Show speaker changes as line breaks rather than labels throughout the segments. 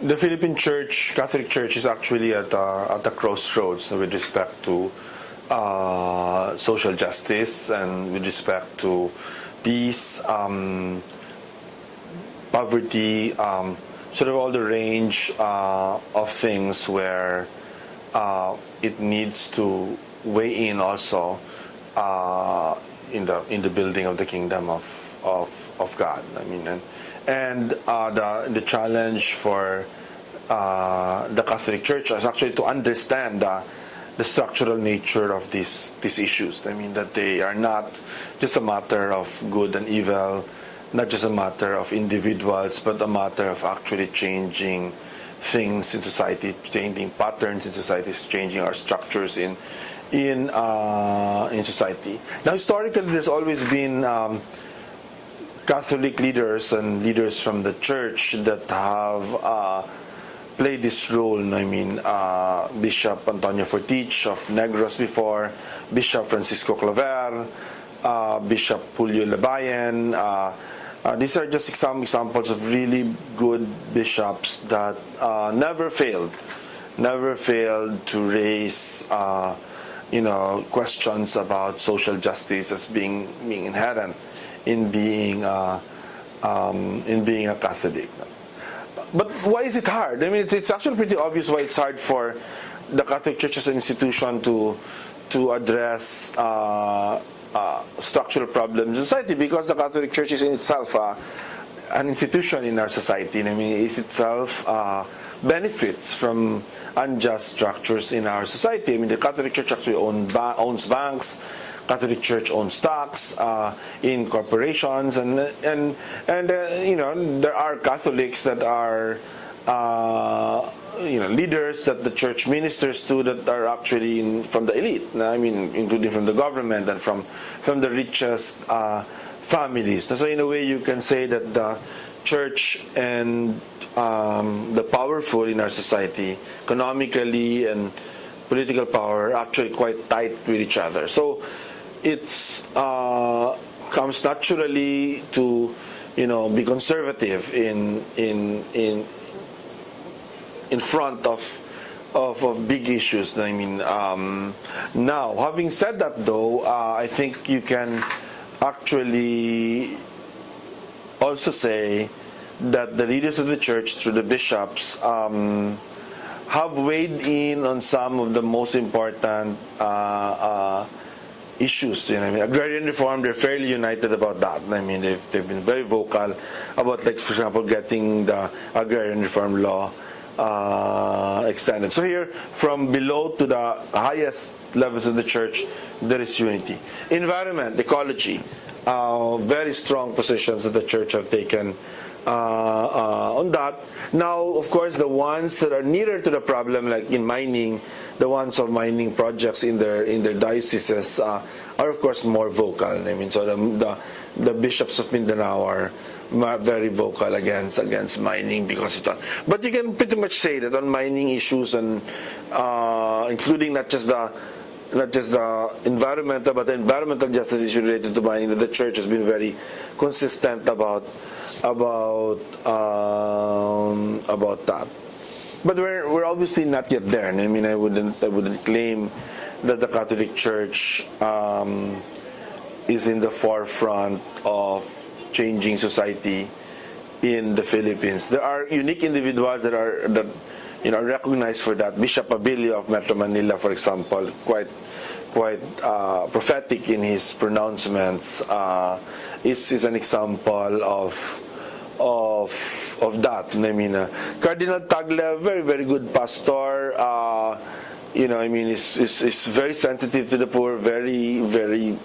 the Philippine Church, Catholic Church, is actually at a crossroads with respect to social justice and with respect to peace, poverty, sort of all the range of things where it needs to weigh in also in the building of the kingdom of God. I mean, and the challenge for the Catholic Church is actually to understand the structural nature of these issues. I mean, that they are not just a matter of good and evil, not just a matter of individuals, but a matter of actually changing things in society, changing patterns in society, changing our structures in society. Now, historically, there's always been Catholic leaders and leaders from the church that have played this role. I mean, Bishop Antonio Fortich of Negros before, Bishop Francisco Claver, Bishop Julio Labayen. These are just some examples of really good bishops that never failed to raise questions about social justice as being inherent in being a Catholic. But why is it hard? I mean, it's actually pretty obvious why it's hard for the Catholic Church as an institution to address structural problems in society, because the Catholic Church is in itself an institution in our society. I mean, it itself benefits from unjust structures in our society. I mean, the Catholic Church actually owns banks. Catholic Church owns stocks in corporations, and there are Catholics that are leaders that the church ministers to that are actually from the elite. I mean, including from the government and from the richest families. So in a way, you can say that the church and the powerful in our society, economically and political power, are actually quite tight with each other. So it's comes naturally to be conservative in front of big issues. I mean, now having said that, though, I think you can actually also say that the leaders of the church, through the bishops, have weighed in on some of the most important issues. I mean, agrarian reform, they're fairly united about that. I mean, they've been very vocal about, like, for example, getting the agrarian reform law extended. So here, from below to the highest levels of the church, there is unity. Environment, ecology, very strong positions that the church have taken on that. Now, of course, the ones that are nearer to the problem, like in mining, the ones of mining projects in their dioceses are of course more vocal. I mean, so the bishops of Mindanao are very vocal against mining because of that. But you can pretty much say that on mining issues, and including not just the environmental, but the environmental justice issue related to mining, that the church has been very consistent about that. But we're obviously not yet there. I mean, I wouldn't claim that the Catholic Church is in the forefront of changing society in the Philippines. There are unique individuals that are recognized for that. Bishop Abilio of Metro Manila, for example, quite prophetic in his pronouncements, is an example of that. I mean, Cardinal Tagle, very, very good pastor. I mean, is very sensitive to the poor, very, very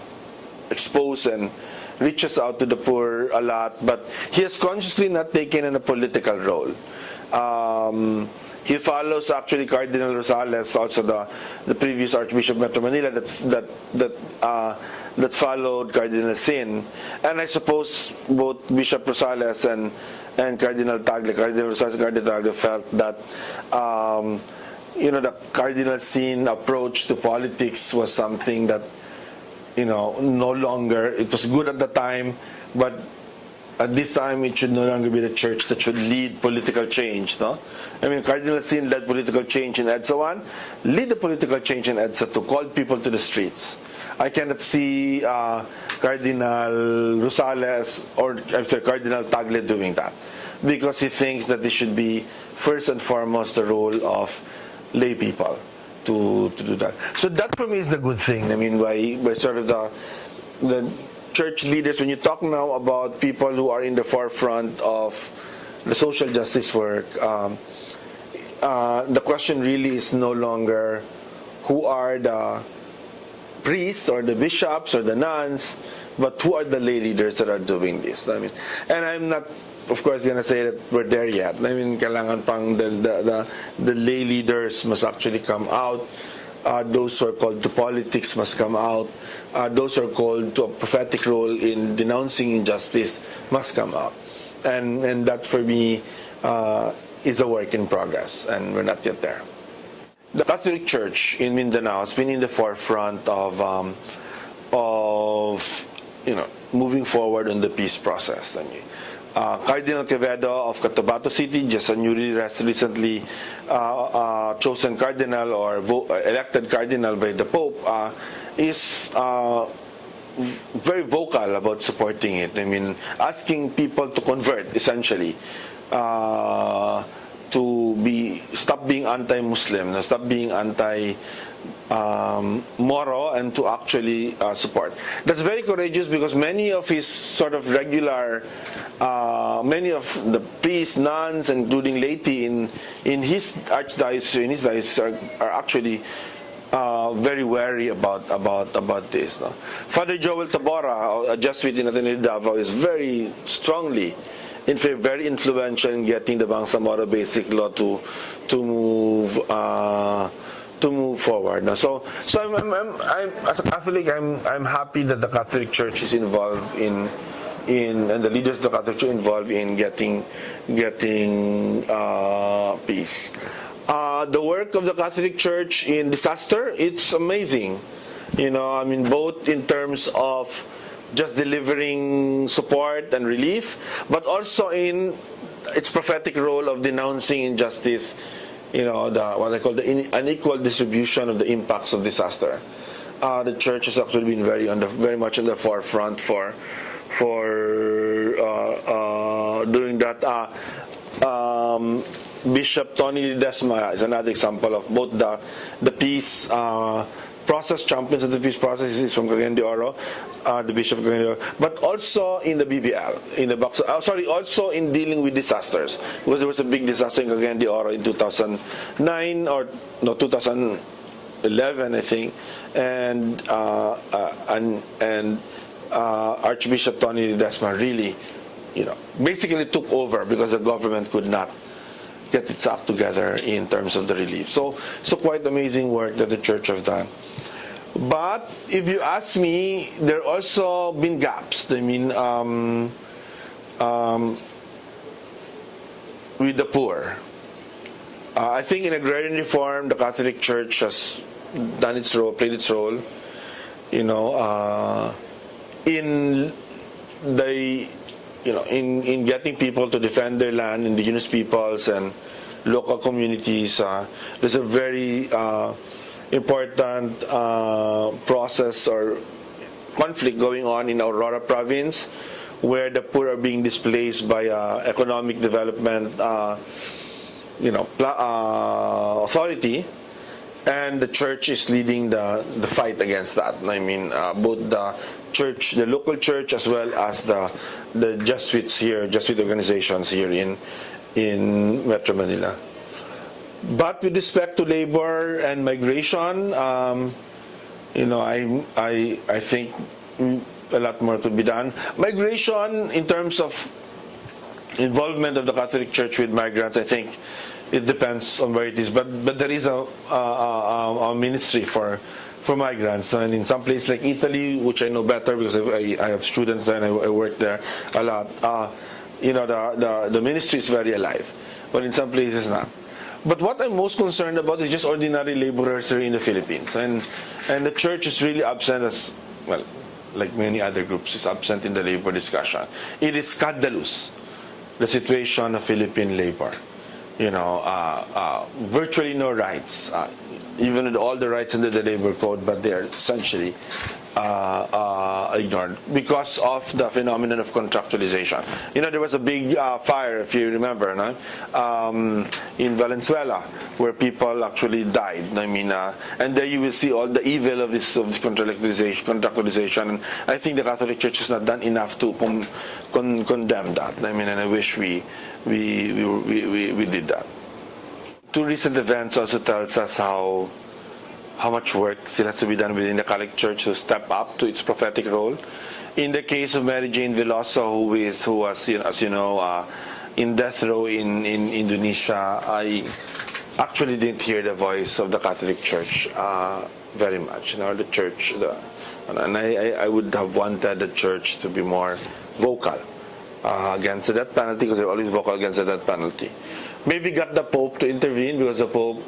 exposed and reaches out to the poor a lot. But he has consciously not taken in a political role. He follows actually Cardinal Rosales, also the previous Archbishop of Metro Manila, that followed Cardinal Sin. And I suppose both Bishop Rosales and Cardinal Tagle, Cardinal Rosales and Cardinal Tagle, felt that the Cardinal Sin approach to politics was something that no longer, it was good at the time, but at this time it should no longer be the church that should lead political change, no? I mean, Cardinal Sin led political change in EDSA 1, lead the political change in EDSA 2, call people to the streets. I cannot see Cardinal Rosales or Cardinal Tagle doing that, because he thinks that this should be first and foremost the role of lay people to do that. So that for me is the good thing. I mean, by sort of the church leaders, when you talk now about people who are in the forefront of the social justice work, the question really is no longer who are the priests or the bishops or the nuns, but who are the lay leaders that are doing this. I mean, and I'm not, of course, gonna say that we're there yet. I mean, kailangan pang the lay leaders must actually come out. Those who are called to politics must come out. Those who are called to a prophetic role in denouncing injustice must come out. And that for me is a work in progress, and we're not yet there. The Catholic Church in Mindanao has been in the forefront of moving forward in the peace process. I mean, Cardinal Quevedo of Cotabato City, just a newly recently chosen cardinal or elected cardinal by the Pope, is very vocal about supporting it. I mean, asking people to convert, essentially, to stop being anti-Muslim, stop being anti-Moro, and to actually support. That's very courageous, because many of his sort of regular, many of the priests, nuns, including laity in his diocese are actually very wary about this. No? Father Joel Tabora, a Jesuit in Ateneo de Davao, is very strongly in favor, very influential in getting the Bangsamoro Basic Law to move forward. Now, so I'm as a Catholic, I'm happy that the Catholic Church is involved and the leaders of the Catholic Church involved in getting peace. The work of the Catholic Church in disaster, it's amazing. You know, I mean, both in terms of just delivering support and relief, but also in its prophetic role of denouncing injustice, you know, what I call the unequal distribution of the impacts of disaster. The church has actually been very much on the forefront for doing that. Bishop Tony Ledesma is another example of both the peace process, champions of the peace process is from Cagayan de Oro, the Bishop of Cagayan de Oro, but also in the BBL, also in dealing with disasters, because there was a big disaster in Cagayan de Oro in 2009 or no 2011, I think, and Archbishop Tony Ledesma really, you know, basically took over because the government could not get its act together in terms of the relief. So quite amazing work that the church has done. But if you ask me, there also been gaps. I mean, with the poor. I think in agrarian reform, the Catholic Church has done its role, played its role. You know, in getting people to defend their land, indigenous peoples and local communities. There's a very important process or conflict going on in Aurora province, where the poor are being displaced by economic development authority, and the church is leading the fight against that. I mean, both the church, the local church, as well as the Jesuits here, Jesuit organizations here in Metro Manila. But with respect to labor and migration, I think a lot more could be done. Migration, in terms of involvement of the Catholic Church with migrants, I think it depends on where it is. But there is a ministry for migrants, and in some places like Italy, which I know better because I have students there and I work there a lot. The ministry is very alive, but in some places not. But what I'm most concerned about is just ordinary laborers here in the Philippines, and the church is really absent as well. like many other groups, is absent in the labor discussion. It is scandalous, the situation of Philippine labor. Virtually no rights, even with all the rights under the labor code, but they are essentially ignored because of the phenomenon of contractualization. There was a big fire, if you remember, in Valenzuela, where people actually died. And there you will see all the evil of this contractualization. And I think the Catholic Church has not done enough to condemn that. And I wish we did that. Two recent events also tells us how much work still has to be done within the Catholic Church to step up to its prophetic role. In the case of Mary Jane Veloso, who was, as you know, in death row in Indonesia, I actually didn't hear the voice of the Catholic Church very much. The Church, and I would have wanted the Church to be more vocal against the death penalty, because they're always vocal against the death penalty. Maybe got the Pope to intervene, because the Pope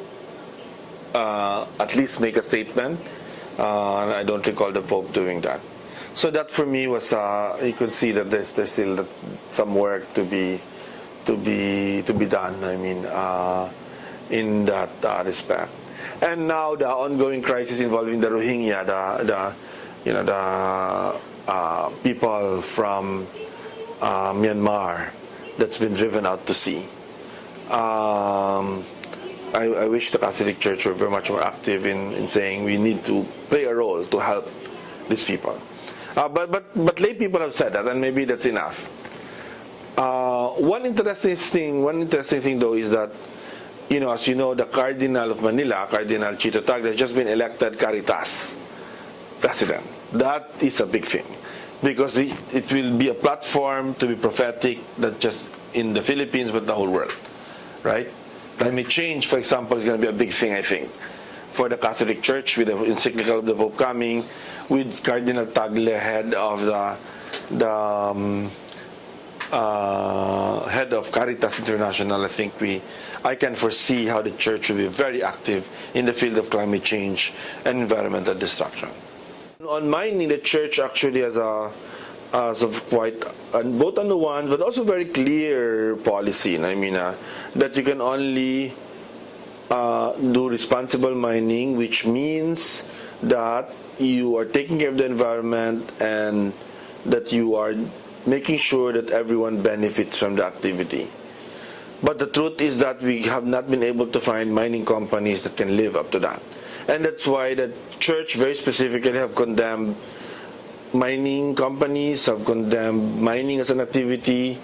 at least make a statement. And I don't recall the Pope doing that. So that for me was you could see that there's still some work to be done. In that respect. And now the ongoing crisis involving the Rohingya, the people from Myanmar that's been driven out to sea. I wish the Catholic Church were very much more active in saying we need to play a role to help these people. But lay people have said that, and maybe that's enough. One interesting thing though is that, as you know, the Cardinal of Manila, Cardinal Chito Tagle, has just been elected Caritas president. That is a big thing, because it will be a platform to be prophetic, not just in the Philippines but the whole world, right? Climate change, for example, is going to be a big thing, I think, for the Catholic Church, with the encyclical of the Pope coming, with Cardinal Tagle, head of head of Caritas International. I can foresee how the Church will be very active in the field of climate change and environmental destruction. On mining, the Church actually has quite both on the one, but also very clear policy. That you can only do responsible mining, which means that you are taking care of the environment and that you are making sure that everyone benefits from the activity. But the truth is that we have not been able to find mining companies that can live up to that. And that's why the Church very specifically have condemned mining companies, have condemned mining as an activity,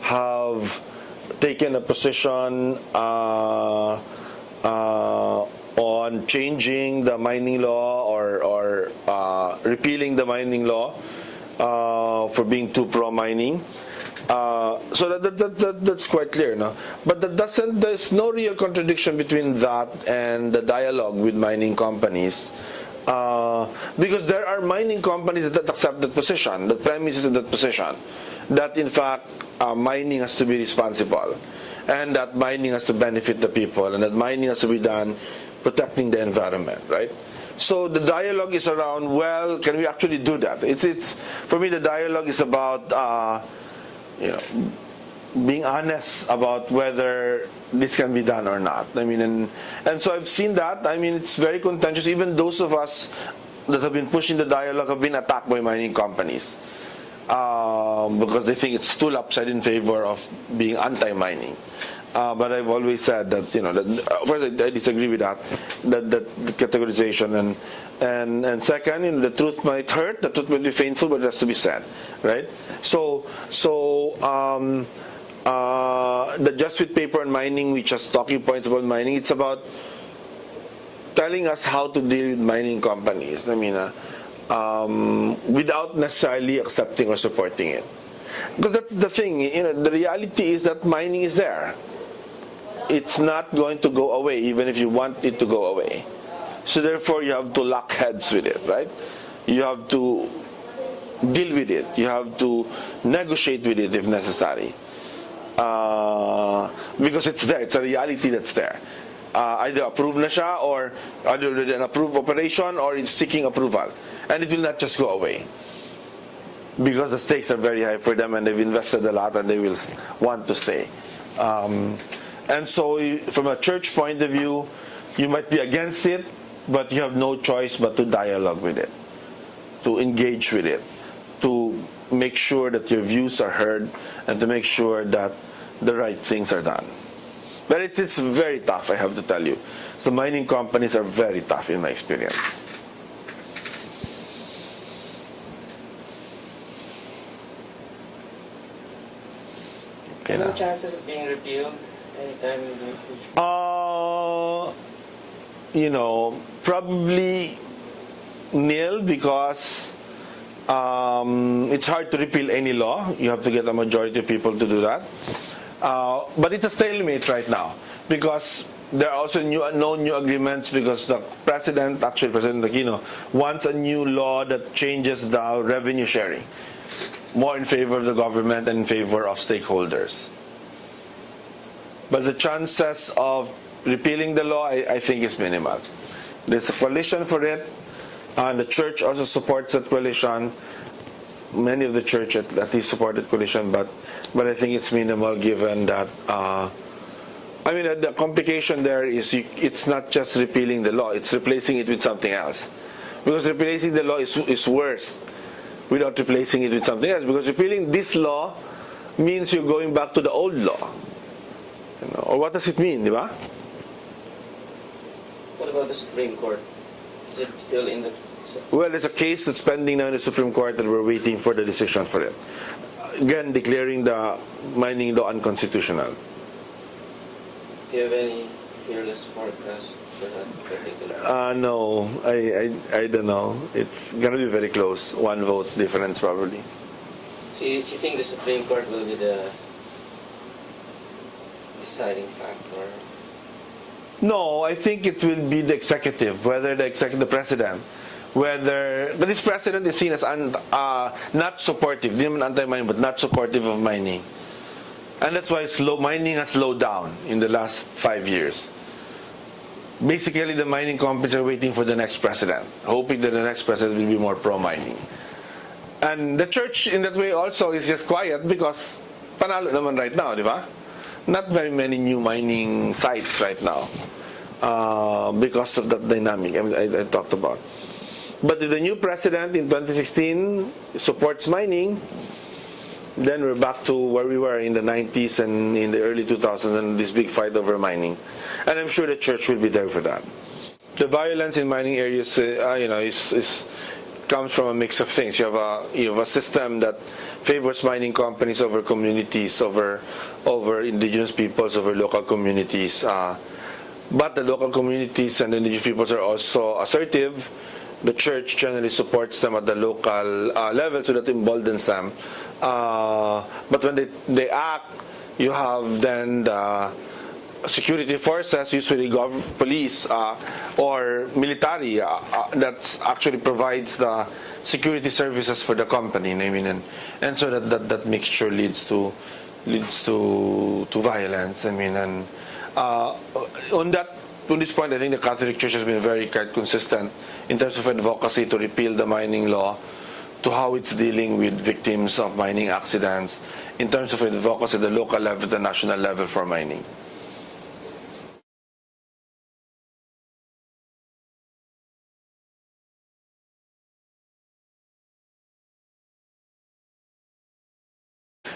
have taken a position on changing the mining law or repealing the mining law for being too pro-mining. So that's quite clear, no? But there's no real contradiction between that and the dialogue with mining companies, because there are mining companies that accept that position, the premises of that position, that in fact mining has to be responsible, and that mining has to benefit the people, and that mining has to be done protecting the environment, right? So the dialogue is around, well, can we actually do that? It's for me, the dialogue is about being honest about whether this can be done or not. And so I've seen that. It's very contentious. Even those of us that have been pushing the dialogue have been attacked by mining companies because they think it's too lopsided in favor of being anti-mining. But I've always said that, first I disagree with that categorization, and second, the truth might hurt, the truth might be painful, but it has to be said, right? So the Jesuit paper on mining, which has talking points about mining, it's about telling us how to deal with mining companies, without necessarily accepting or supporting it. Because that's the thing, the reality is that mining is there. It's not going to go away, even if you want it to go away. So therefore, you have to lock heads with it, right? You have to deal with it. You have to negotiate with it if necessary. Because it's there. It's a reality that's there. Either approved na siya, or either an approved operation, or it's seeking approval. And it will not just go away. because the stakes are very high for them and they've invested a lot and they will want to stay. And so from a church point of view, you might be against it, but you have no choice but to dialogue with it, to engage with it, to make sure that your views are heard and to make sure that the right things are done. But it's very tough, I have to tell you. The mining companies are very tough in my experience.
No chances of being repealed anytime in the future?
Probably nil, because it's hard to repeal any law. You have to get a majority of people to do that. But it's a stalemate right now, because there are also no new agreements, because the President Aquino, wants a new law that changes the revenue sharing, more in favor of the government and in favor of stakeholders. But the chances of repealing the law, I think, is minimal. There's a coalition for it, and the church also supports that coalition. Many of the church at least supported coalition, but I think it's minimal, given that the complication there is it's not just repealing the law, it's replacing it with something else. Because replacing the law is worse without replacing it with something else, because repealing this law means you're going back to the old law. Or what does it mean, di ba?
What about the Supreme Court? Is it still in the...
Well, there's a case that's pending now in the Supreme Court that we're waiting for the decision for it. Again, declaring the mining law unconstitutional.
Do you have any fearless forecast for that particular?
No, I don't know. It's going to be very close. 1 vote difference, probably.
So you think the Supreme Court will be the deciding factor?
No, I think it will be the executive, whether the president, but this president is seen as not supportive, not even anti-mining, but not supportive of mining. And that's why mining has slowed down in the last 5 years. Basically, the mining companies are waiting for the next president, hoping that the next president will be more pro-mining. And the church, in that way, also is just quiet, because panalo naman right now, di ba? Not very many new mining sites right now, because of that dynamic I talked about. But if the new president in 2016 supports mining, then we're back to where we were in the 90s and in the early 2000s, and this big fight over mining. And I'm sure the church will be there for that. The violence in mining areas, comes from a mix of things. You have a system that favors mining companies over communities, over indigenous peoples, over local communities. But the local communities and indigenous peoples are also assertive. The church generally supports them at the local level, so that emboldens them. But when they act, you have then the security forces, usually police or military, that actually provides the security services for the company. And so that mixture leads to violence. On this point, I think the Catholic Church has been very quite consistent in terms of advocacy to repeal the mining law, to how it's dealing with victims of mining accidents, in terms of advocacy at the local level, the national level for mining.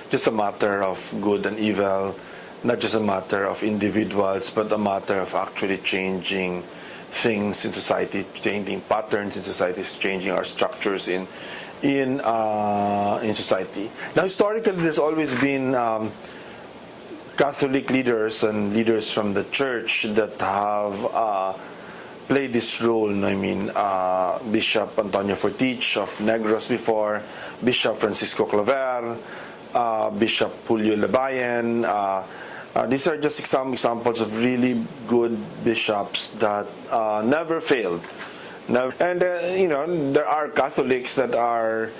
Just a matter of good and evil, not just a matter of individuals, but a matter of actually changing things in society, changing patterns in society, changing our structures in society. Now, historically, there's always been Catholic leaders and leaders from the church that have played this role. Bishop Antonio Fortich of Negros before, Bishop Francisco Claver, Bishop Julio Labayen. These are just some examples of really good bishops that never failed. And there are Catholics that are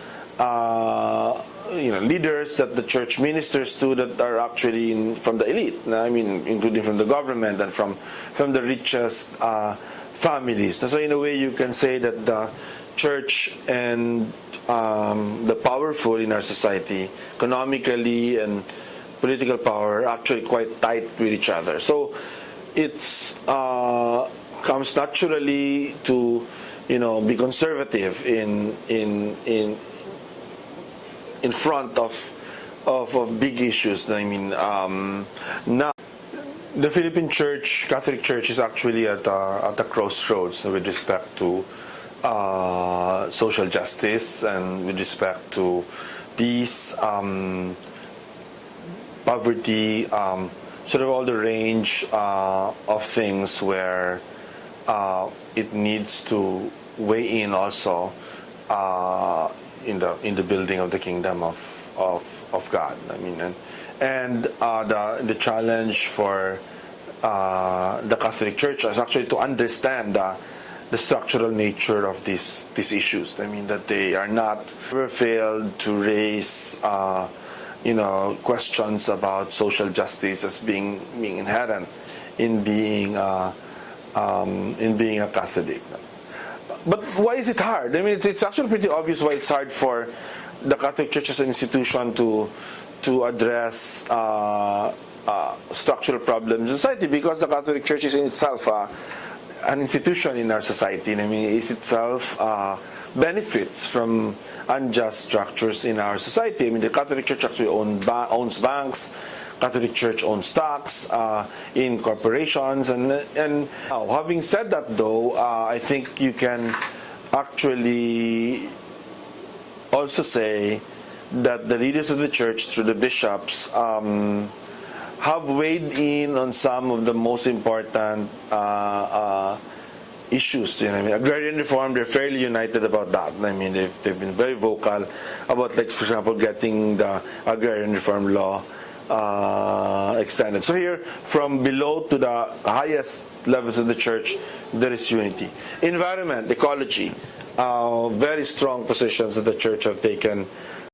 leaders that the church ministers to, that are actually from the elite. Including from the government and from the richest families. So in a way, you can say that the church and the powerful in our society, economically and political power, are actually quite tight with each other. So it's comes naturally to be conservative in front of big issues. I mean, now the Philippine Church, Catholic Church, is actually at a crossroads with respect to social justice and with respect to peace, poverty, sort of all the range of things where it needs to weigh in also in the building of the kingdom of God. I mean, and the challenge for the Catholic Church is actually to understand the structural nature of these issues. I mean, that they are not ever failed to raise questions about social justice as being inherent in being a Catholic. But why is it hard? I mean, it's actually pretty obvious why it's hard for the Catholic Church as an institution to address structural problems in society, because the Catholic Church is in itself an institution in our society. I mean, it itself benefits from unjust structures in our society. I mean, the Catholic Church actually owns banks. Catholic Church owns stocks in corporations, and now, having said that, though, I think you can actually also say that the leaders of the church, through the bishops, have weighed in on some of the most important issues. I mean, agrarian reform, they're fairly united about that. I mean, they've been very vocal about, like, for example, getting the agrarian reform law extended. So here, from below to the highest levels of the church, there is unity. Environment, ecology, very strong positions that the church have taken